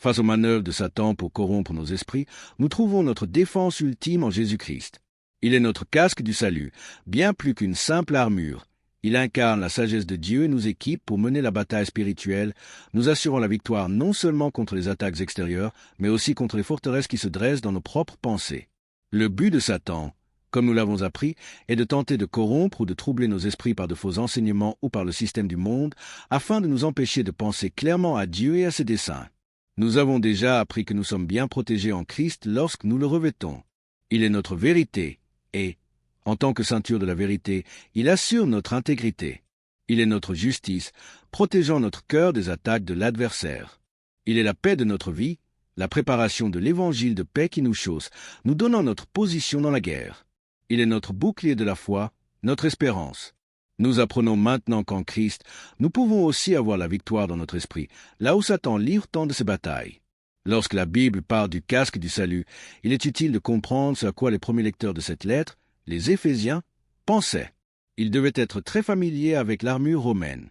Face aux manœuvres de Satan pour corrompre nos esprits, nous trouvons notre défense ultime en Jésus-Christ. Il est notre casque du salut, bien plus qu'une simple armure. Il incarne la sagesse de Dieu et nous équipe pour mener la bataille spirituelle, nous assurant la victoire non seulement contre les attaques extérieures, mais aussi contre les forteresses qui se dressent dans nos propres pensées. Le but de Satan, comme nous l'avons appris, est de tenter de corrompre ou de troubler nos esprits par de faux enseignements ou par le système du monde, afin de nous empêcher de penser clairement à Dieu et à ses desseins. Nous avons déjà appris que nous sommes bien protégés en Christ lorsque nous le revêtons. Il est notre vérité et, en tant que ceinture de la vérité, il assure notre intégrité. Il est notre justice, protégeant notre cœur des attaques de l'adversaire. Il est la paix de notre vie, la préparation de l'évangile de paix qui nous chausse, nous donnant notre position dans la guerre. Il est notre bouclier de la foi, notre espérance. Nous apprenons maintenant qu'en Christ, nous pouvons aussi avoir la victoire dans notre esprit, là où Satan livre tant de ses batailles. Lorsque la Bible parle du casque du salut, il est utile de comprendre ce à quoi les premiers lecteurs de cette lettre, les Éphésiens, pensaient. Ils devaient être très familiers avec l'armure romaine.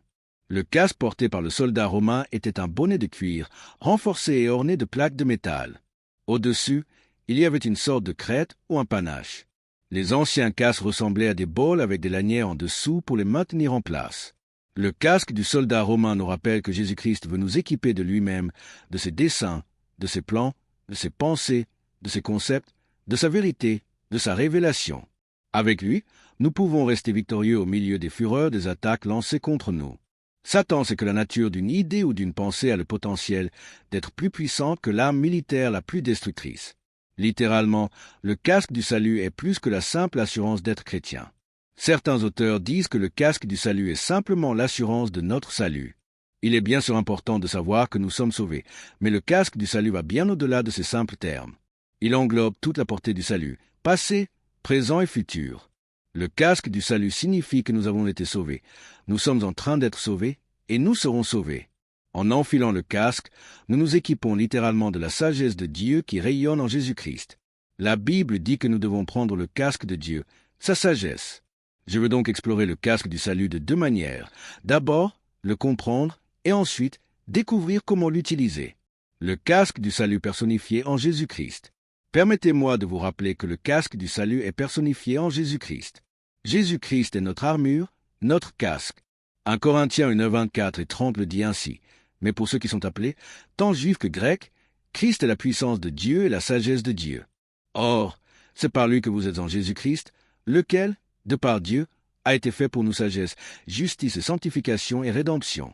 Le casque porté par le soldat romain était un bonnet de cuir, renforcé et orné de plaques de métal. Au-dessus, il y avait une sorte de crête ou un panache. Les anciens casques ressemblaient à des bols avec des lanières en dessous pour les maintenir en place. Le casque du soldat romain nous rappelle que Jésus-Christ veut nous équiper de lui-même, de ses desseins, de ses plans, de ses pensées, de ses concepts, de sa vérité, de sa révélation. Avec lui, nous pouvons rester victorieux au milieu des fureurs des attaques lancées contre nous. Satan sait que la nature d'une idée ou d'une pensée a le potentiel d'être plus puissante que l'arme militaire la plus destructrice. Littéralement, le casque du salut est plus que la simple assurance d'être chrétien. Certains auteurs disent que le casque du salut est simplement l'assurance de notre salut. Il est bien sûr important de savoir que nous sommes sauvés, mais le casque du salut va bien au-delà de ces simples termes. Il englobe toute la portée du salut, passé, présent et futur. Le casque du salut signifie que nous avons été sauvés. Nous sommes en train d'être sauvés et nous serons sauvés. En enfilant le casque, nous nous équipons littéralement de la sagesse de Dieu qui rayonne en Jésus-Christ. La Bible dit que nous devons prendre le casque de Dieu, sa sagesse. Je veux donc explorer le casque du salut de deux manières. D'abord, le comprendre et ensuite, découvrir comment l'utiliser. Le casque du salut personnifié en Jésus-Christ. Permettez-moi de vous rappeler que le casque du salut est personnifié en Jésus-Christ. Jésus-Christ est notre armure, notre casque. 1 Corinthiens 1, 24 et 30 le dit ainsi. Mais pour ceux qui sont appelés, tant juifs que grecs, Christ est la puissance de Dieu et la sagesse de Dieu. Or, c'est par lui que vous êtes en Jésus-Christ, lequel, de par Dieu, a été fait pour nous sagesse, justice et sanctification et rédemption.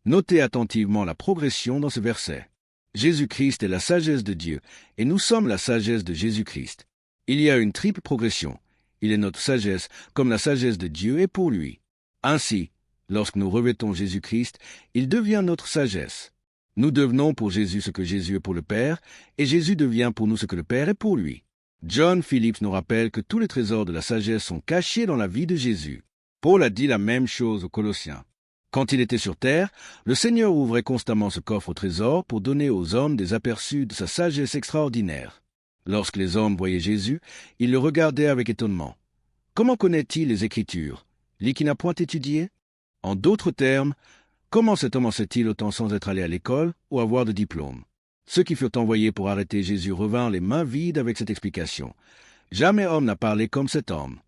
Notez attentivement la progression dans ce verset. Jésus-Christ est la sagesse de Dieu, et nous sommes la sagesse de Jésus-Christ. Il y a une triple progression. Il est notre sagesse, comme la sagesse de Dieu est pour lui. Ainsi, lorsque nous revêtons Jésus-Christ, il devient notre sagesse. Nous devenons pour Jésus ce que Jésus est pour le Père, et Jésus devient pour nous ce que le Père est pour lui. John Phillips nous rappelle que tous les trésors de la sagesse sont cachés dans la vie de Jésus. Paul a dit la même chose aux Colossiens. Quand il était sur terre, le Seigneur ouvrait constamment ce coffre au trésor pour donner aux hommes des aperçus de sa sagesse extraordinaire. Lorsque les hommes voyaient Jésus, ils le regardaient avec étonnement. Comment connaît-il les Écritures? Lui qui n'a point étudié? En d'autres termes, comment cet homme en sait-il autant sans être allé à l'école ou avoir de diplôme? Ceux qui furent envoyés pour arrêter Jésus revinrent les mains vides avec cette explication. Jamais homme n'a parlé comme cet homme.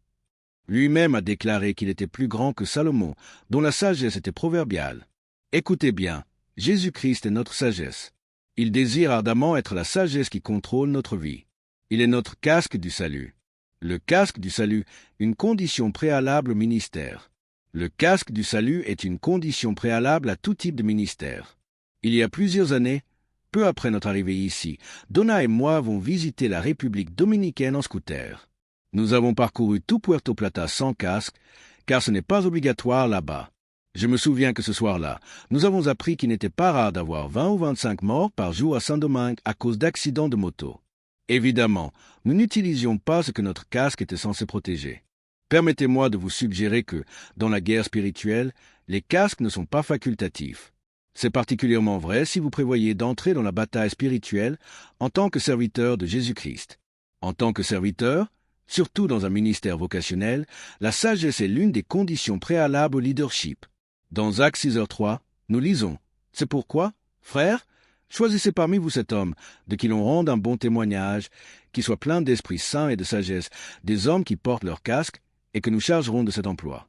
Lui-même a déclaré qu'il était plus grand que Salomon, dont la sagesse était proverbiale. Écoutez bien, Jésus-Christ est notre sagesse. Il désire ardemment être la sagesse qui contrôle notre vie. Il est notre casque du salut. Le casque du salut, une condition préalable au ministère. Le casque du salut est une condition préalable à tout type de ministère. Il y a plusieurs années, peu après notre arrivée ici, Donna et moi avons visité la République dominicaine en scooter. Nous avons parcouru tout Puerto Plata sans casque, car ce n'est pas obligatoire là-bas. Je me souviens que ce soir-là, nous avons appris qu'il n'était pas rare d'avoir 20 ou 25 morts par jour à Saint-Domingue à cause d'accidents de moto. Évidemment, nous n'utilisions pas ce que notre casque était censé protéger. Permettez-moi de vous suggérer que, dans la guerre spirituelle, les casques ne sont pas facultatifs. C'est particulièrement vrai si vous prévoyez d'entrer dans la bataille spirituelle en tant que serviteur de Jésus-Christ. En tant que serviteur, surtout dans un ministère vocationnel, la sagesse est l'une des conditions préalables au leadership. Dans Actes 6h3, nous lisons « C'est pourquoi, frères, Choisissez parmi vous cet homme, de qui l'on rende un bon témoignage, qui soit plein d'Esprit Saint et de sagesse, des hommes qui portent leur casque, et que nous chargerons de cet emploi.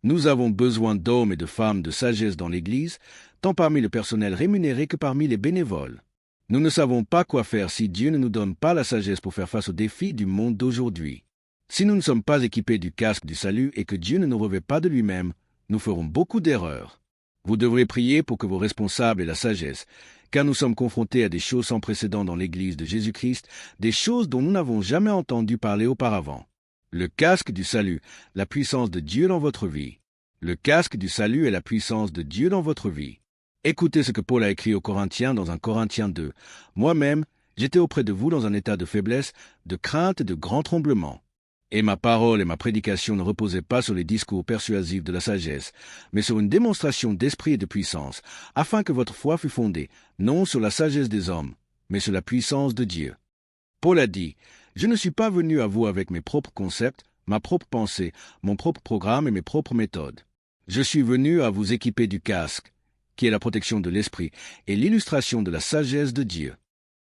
Nous avons besoin d'hommes et de femmes de sagesse dans l'Église, tant parmi le personnel rémunéré que parmi les bénévoles. Nous ne savons pas quoi faire si Dieu ne nous donne pas la sagesse pour faire face aux défis du monde d'aujourd'hui. Si nous ne sommes pas équipés du casque du salut et que Dieu ne nous revêt pas de lui-même, nous ferons beaucoup d'erreurs. Vous devrez prier pour que vos responsables aient la sagesse, car nous sommes confrontés à des choses sans précédent dans l'Église de Jésus-Christ, des choses dont nous n'avons jamais entendu parler auparavant. Le casque du salut, la puissance de Dieu dans votre vie. Le casque du salut est la puissance de Dieu dans votre vie. Écoutez ce que Paul a écrit aux Corinthiens dans 1 Corinthiens 2. « Moi-même, j'étais auprès de vous dans un état de faiblesse, de crainte et de grand tremblement. Et ma parole et ma prédication ne reposaient pas sur les discours persuasifs de la sagesse, mais sur une démonstration d'esprit et de puissance, afin que votre foi fût fondée, non sur la sagesse des hommes, mais sur la puissance de Dieu. » Paul a dit, « Je ne suis pas venu à vous avec mes propres concepts, ma propre pensée, mon propre programme et mes propres méthodes. Je suis venu à vous équiper du casque, qui est la protection de l'esprit et l'illustration de la sagesse de Dieu. »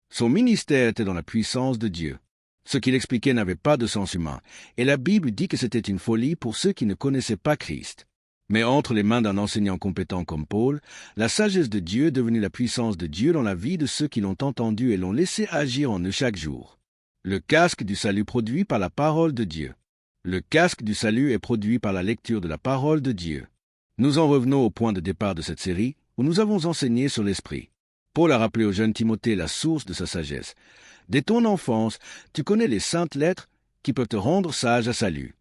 Son ministère était dans la puissance de Dieu. Ce qu'il expliquait n'avait pas de sens humain, et la Bible dit que c'était une folie pour ceux qui ne connaissaient pas Christ. Mais entre les mains d'un enseignant compétent comme Paul, la sagesse de Dieu est devenue la puissance de Dieu dans la vie de ceux qui l'ont entendu et l'ont laissé agir en eux chaque jour. Le casque du salut produit par la parole de Dieu. Le casque du salut est produit par la lecture de la parole de Dieu. Nous en revenons au point de départ de cette série, où nous avons enseigné sur l'esprit. Paul a rappelé au jeune Timothée la source de sa sagesse. Dès ton enfance, tu connais les saintes lettres qui peuvent te rendre sage à salut.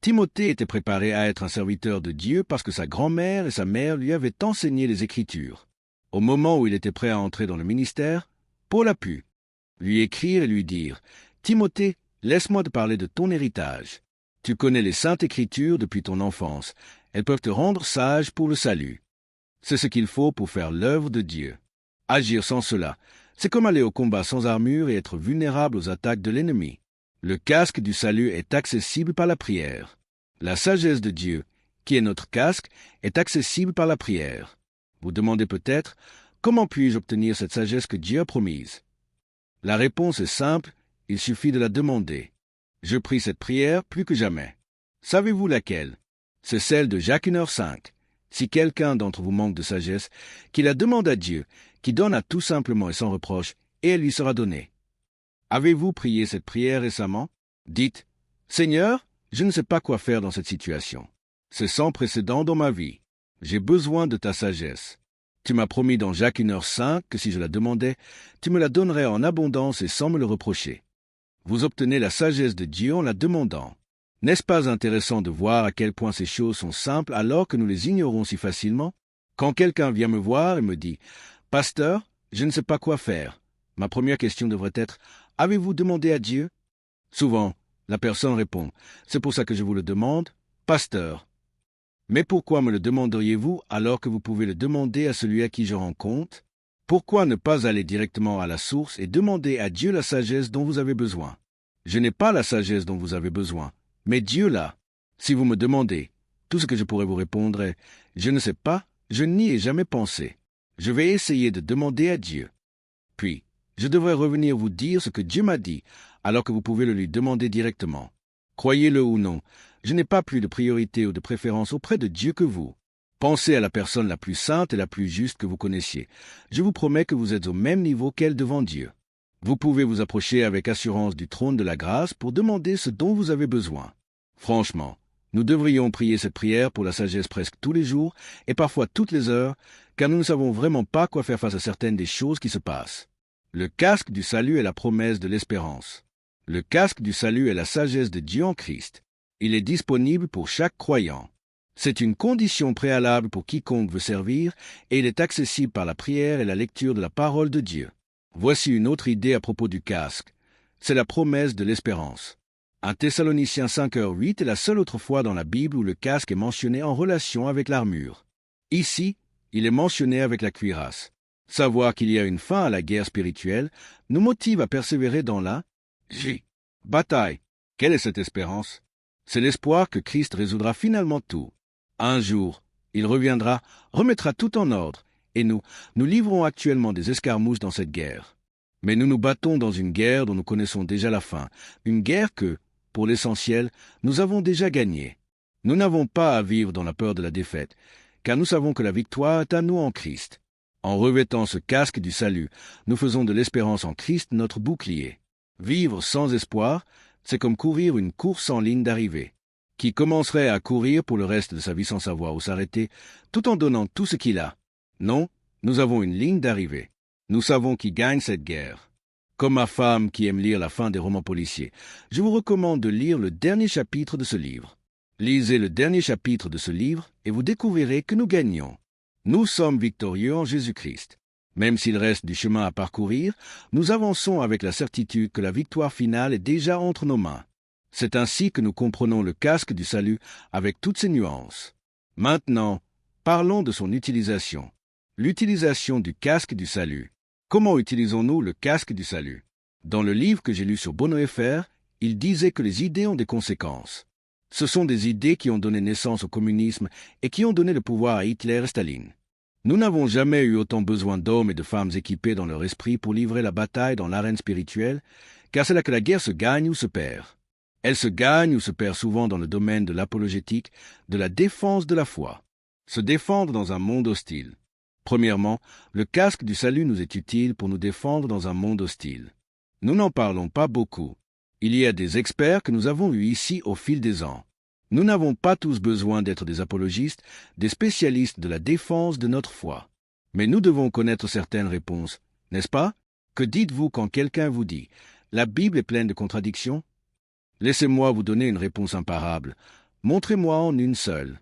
Timothée était préparé à être un serviteur de Dieu parce que sa grand-mère et sa mère lui avaient enseigné les Écritures. Au moment où il était prêt à entrer dans le ministère, Paul a pu lui écrire et lui dire « Timothée, laisse-moi te parler de ton héritage. Tu connais les saintes Écritures depuis ton enfance. Elles peuvent te rendre sage pour le salut. C'est ce qu'il faut pour faire l'œuvre de Dieu. Agir sans cela, c'est comme aller au combat sans armure et être vulnérable aux attaques de l'ennemi. Le casque du salut est accessible par la prière. La sagesse de Dieu, qui est notre casque, est accessible par la prière. Vous demandez peut-être, comment puis-je obtenir cette sagesse que Dieu a promise? La réponse est simple, il suffit de la demander. Je prie cette prière plus que jamais. Savez-vous laquelle? C'est celle de Jacques 1h5. Si quelqu'un d'entre vous manque de sagesse, qu'il la demande à Dieu, qui donne à tout simplement et sans reproche, et elle lui sera donnée. Avez-vous prié cette prière récemment? Dites, « Seigneur, je ne sais pas quoi faire dans cette situation. C'est sans précédent dans ma vie. J'ai besoin de ta sagesse. Tu m'as promis dans Jacques 1h5 que si je la demandais, tu me la donnerais en abondance et sans me le reprocher. » Vous obtenez la sagesse de Dieu en la demandant. N'est-ce pas intéressant de voir à quel point ces choses sont simples alors que nous les ignorons si facilement? Quand quelqu'un vient me voir et me dit « Pasteur, je ne sais pas quoi faire », ma première question devrait être « Avez-vous demandé à Dieu ?» Souvent, la personne répond « C'est pour ça que je vous le demande, pasteur. » Mais pourquoi me le demanderiez-vous alors que vous pouvez le demander à celui à qui je rends compte? Pourquoi ne pas aller directement à la source et demander à Dieu la sagesse dont vous avez besoin? Je n'ai pas la sagesse dont vous avez besoin, mais Dieu l'a. Si vous me demandez, tout ce que je pourrais vous répondre est « Je ne sais pas, je n'y ai jamais pensé. Je vais essayer de demander à Dieu. » Puis, je devrais revenir vous dire ce que Dieu m'a dit, alors que vous pouvez le lui demander directement. Croyez-le ou non, je n'ai pas plus de priorité ou de préférence auprès de Dieu que vous. Pensez à la personne la plus sainte et la plus juste que vous connaissiez. Je vous promets que vous êtes au même niveau qu'elle devant Dieu. Vous pouvez vous approcher avec assurance du trône de la grâce pour demander ce dont vous avez besoin. Franchement, nous devrions prier cette prière pour la sagesse presque tous les jours et parfois toutes les heures, car nous ne savons vraiment pas quoi faire face à certaines des choses qui se passent. Le casque du salut est la promesse de l'espérance. Le casque du salut est la sagesse de Dieu en Christ. Il est disponible pour chaque croyant. C'est une condition préalable pour quiconque veut servir et il est accessible par la prière et la lecture de la parole de Dieu. Voici une autre idée à propos du casque. C'est la promesse de l'espérance. 1 Thessaloniciens 5h8 est la seule autre fois dans la Bible où le casque est mentionné en relation avec l'armure. Ici, il est mentionné avec la cuirasse. Savoir qu'il y a une fin à la guerre spirituelle nous motive à persévérer dans la bataille. Quelle est cette espérance? C'est l'espoir que Christ résoudra finalement tout. Un jour, il reviendra, remettra tout en ordre, Et nous livrons actuellement des escarmouches dans cette guerre. Mais nous nous battons dans une guerre dont nous connaissons déjà la fin, une guerre que, pour l'essentiel, nous avons déjà gagnée. Nous n'avons pas à vivre dans la peur de la défaite, car nous savons que la victoire est à nous en Christ. En revêtant ce casque du salut, nous faisons de l'espérance en Christ notre bouclier. Vivre sans espoir, c'est comme courir une course en ligne d'arrivée. Qui commencerait à courir pour le reste de sa vie sans savoir où s'arrêter, tout en donnant tout ce qu'il a? Non, nous avons une ligne d'arrivée. Nous savons qui gagne cette guerre. Comme ma femme qui aime lire la fin des romans policiers, je vous recommande de lire le dernier chapitre de ce livre. Lisez le dernier chapitre de ce livre et vous découvrirez que nous gagnons. Nous sommes victorieux en Jésus-Christ. Même s'il reste du chemin à parcourir, nous avançons avec la certitude que la victoire finale est déjà entre nos mains. C'est ainsi que nous comprenons le casque du salut avec toutes ses nuances. Maintenant, parlons de son utilisation. L'utilisation du casque du salut. Comment utilisons-nous le casque du salut? Dans le livre que j'ai lu sur Bono FR, il disait que les idées ont des conséquences. Ce sont des idées qui ont donné naissance au communisme et qui ont donné le pouvoir à Hitler et Staline. Nous n'avons jamais eu autant besoin d'hommes et de femmes équipés dans leur esprit pour livrer la bataille dans l'arène spirituelle, car c'est là que la guerre se gagne ou se perd. Elle se gagne ou se perd souvent dans le domaine de l'apologétique, de la défense de la foi. Se défendre dans un monde hostile. Premièrement, le casque du salut nous est utile pour nous défendre dans un monde hostile. Nous n'en parlons pas beaucoup. Il y a des experts que nous avons eus ici au fil des ans. Nous n'avons pas tous besoin d'être des apologistes, des spécialistes de la défense de notre foi. Mais nous devons connaître certaines réponses, n'est-ce pas? Que dites-vous quand quelqu'un vous dit « La Bible est pleine de contradictions » ? Laissez-moi vous donner une réponse imparable. Montrez-moi en une seule.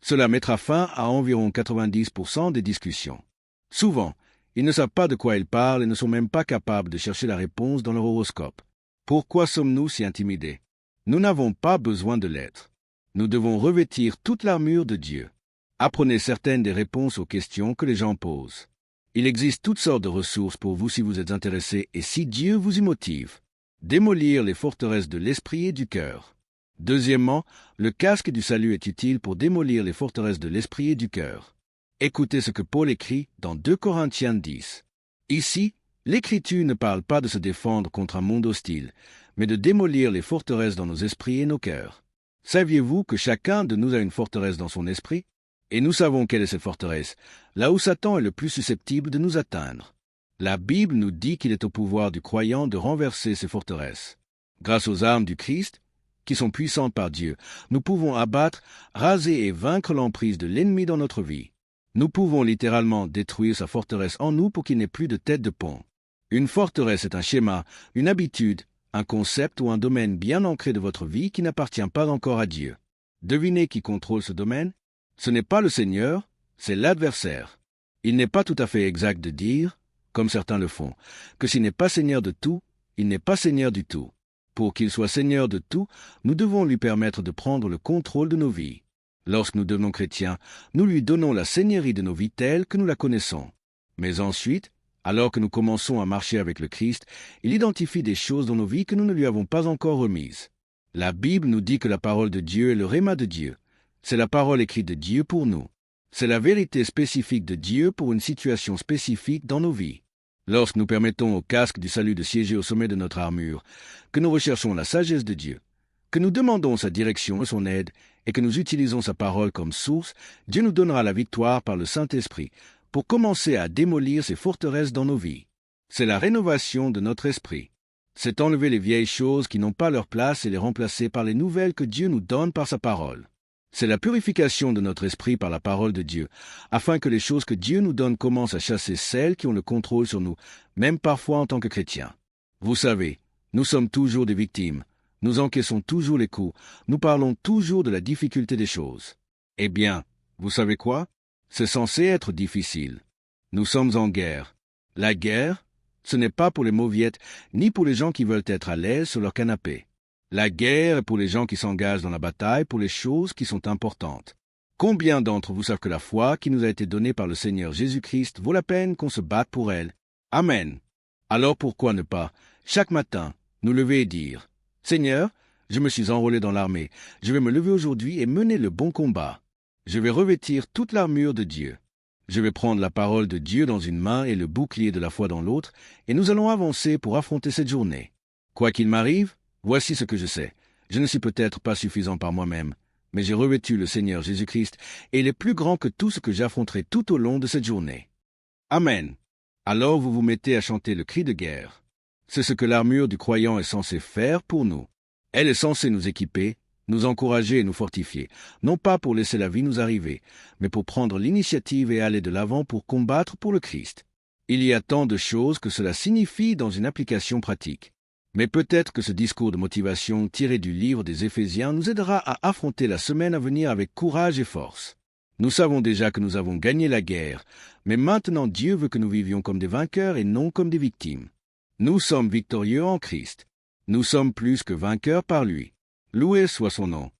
Cela mettra fin à environ 90% des discussions. Souvent, ils ne savent pas de quoi ils parlent et ne sont même pas capables de chercher la réponse dans leur horoscope. Pourquoi sommes-nous si intimidés? Nous n'avons pas besoin de l'être. Nous devons revêtir toute l'armure de Dieu. Apprenez certaines des réponses aux questions que les gens posent. Il existe toutes sortes de ressources pour vous si vous êtes intéressé et si Dieu vous y motive. Démolir les forteresses de l'esprit et du cœur. Deuxièmement, le casque du salut est utile pour démolir les forteresses de l'esprit et du cœur. Écoutez ce que Paul écrit dans 2 Corinthiens 10. Ici, l'Écriture ne parle pas de se défendre contre un monde hostile, mais de démolir les forteresses dans nos esprits et nos cœurs. Saviez-vous que chacun de nous a une forteresse dans son esprit? Et nous savons quelle est cette forteresse, là où Satan est le plus susceptible de nous atteindre. La Bible nous dit qu'il est au pouvoir du croyant de renverser ces forteresses. Grâce aux armes du Christ, qui sont puissantes par Dieu, nous pouvons abattre, raser et vaincre l'emprise de l'ennemi dans notre vie. Nous pouvons littéralement détruire sa forteresse en nous pour qu'il n'ait plus de tête de pont. Une forteresse est un schéma, une habitude, un concept ou un domaine bien ancré de votre vie qui n'appartient pas encore à Dieu. Devinez qui contrôle ce domaine? Ce n'est pas le Seigneur, c'est l'adversaire. Il n'est pas tout à fait exact de dire, comme certains le font, que s'il n'est pas Seigneur de tout, il n'est pas Seigneur du tout. Pour qu'il soit Seigneur de tout, nous devons lui permettre de prendre le contrôle de nos vies. Lorsque nous devenons chrétiens, nous lui donnons la seigneurie de nos vies telle que nous la connaissons. Mais ensuite, alors que nous commençons à marcher avec le Christ, il identifie des choses dans nos vies que nous ne lui avons pas encore remises. La Bible nous dit que la parole de Dieu est le réma de Dieu. C'est la parole écrite de Dieu pour nous. C'est la vérité spécifique de Dieu pour une situation spécifique dans nos vies. Lorsque nous permettons au casque du salut de siéger au sommet de notre armure, que nous recherchons la sagesse de Dieu, que nous demandons sa direction et son aide, et que nous utilisons sa parole comme source, Dieu nous donnera la victoire par le Saint-Esprit pour commencer à démolir ces forteresses dans nos vies. C'est la rénovation de notre esprit. C'est enlever les vieilles choses qui n'ont pas leur place et les remplacer par les nouvelles que Dieu nous donne par sa parole. C'est la purification de notre esprit par la parole de Dieu, afin que les choses que Dieu nous donne commencent à chasser celles qui ont le contrôle sur nous, même parfois en tant que chrétiens. Vous savez, nous sommes toujours des victimes, nous encaissons toujours les coups, nous parlons toujours de la difficulté des choses. Eh bien, vous savez quoi? C'est censé être difficile. Nous sommes en guerre. La guerre, ce n'est pas pour les mauviettes, ni pour les gens qui veulent être à l'aise sur leur canapé. La guerre est pour les gens qui s'engagent dans la bataille pour les choses qui sont importantes. Combien d'entre vous savent que la foi qui nous a été donnée par le Seigneur Jésus-Christ vaut la peine qu'on se batte pour elle? Amen. Alors pourquoi ne pas, chaque matin, nous lever et dire, « Seigneur, je me suis enrôlé dans l'armée, je vais me lever aujourd'hui et mener le bon combat. Je vais revêtir toute l'armure de Dieu. Je vais prendre la parole de Dieu dans une main et le bouclier de la foi dans l'autre, et nous allons avancer pour affronter cette journée. Quoi qu'il m'arrive, voici ce que je sais. Je ne suis peut-être pas suffisant par moi-même, mais j'ai revêtu le Seigneur Jésus-Christ, et il est plus grand que tout ce que j'affronterai tout au long de cette journée. Amen. Alors vous vous mettez à chanter le cri de guerre. C'est ce que l'armure du croyant est censée faire pour nous. Elle est censée nous équiper, nous encourager et nous fortifier, non pas pour laisser la vie nous arriver, mais pour prendre l'initiative et aller de l'avant pour combattre pour le Christ. Il y a tant de choses que cela signifie dans une application pratique. Mais peut-être que ce discours de motivation tiré du livre des Éphésiens nous aidera à affronter la semaine à venir avec courage et force. Nous savons déjà que nous avons gagné la guerre, mais maintenant Dieu veut que nous vivions comme des vainqueurs et non comme des victimes. Nous sommes victorieux en Christ. Nous sommes plus que vainqueurs par lui. Loué soit son nom.